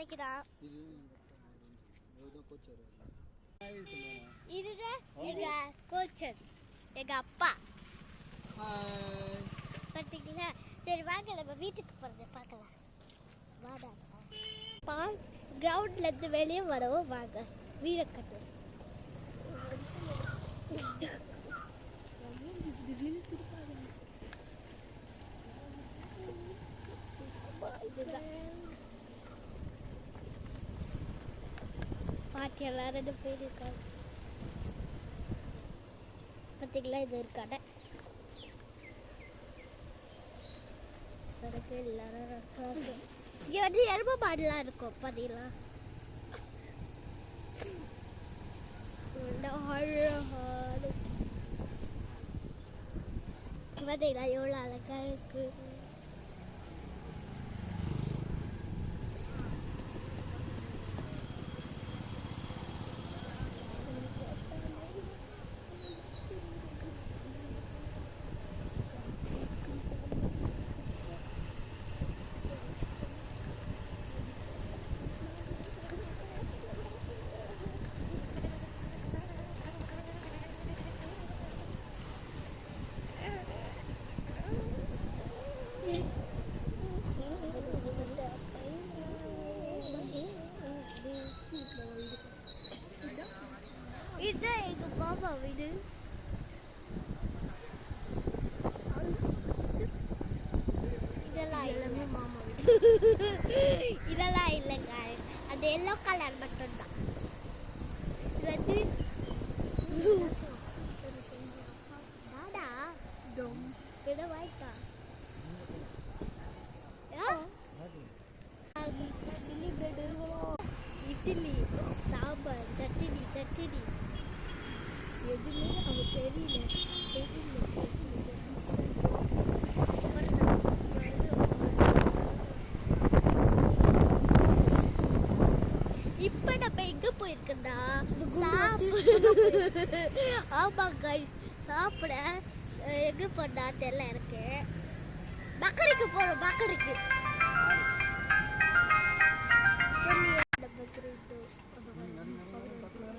நாளைக்கு தான். இதுதான் எங்க கோச்சர், எங்க அப்பா. பார்த்தீங்களா? சரி வாங்க நம்ம வீட்டுக்கு போகிறத பார்க்கலாம். வாடா கிரவுண்ட்ல இருந்து வெளியே வரவும் வாங்க. வீடை கட்டு பாட்டி எல்லாரும் போயிருக்காங்க. பார்த்தீங்களா? இது ஒரு கடை. எல்லாரும் இருக்காங்க. இங்கே வந்து எருமை மாடுலாம் இருக்கும். பார்த்தீங்களா? பார்த்தீங்களா எவ்வளோ அழகா இருக்கு. இதுதான் எங்க மாமா வீடு. இதெல்லாம் எல்லாமே மாமா வீடு. இதெல்லாம் இல்லைங்க, அது எல்லோ கலர் மட்டும்தான். இது வந்து இடம் வாய்க்கா சில்லி பிரெட் இருக்கணும், இட்லி, சாம்பார், சட்னி எதுவுமே அவங்க தெரியல. இப்ப நம்ம எங்க போயிருக்கோம்னா ஆமா கைஸ், சாப்பிட எங்க போனா தெரியல எனக்கு. பக்கரிக்கு போறோம்.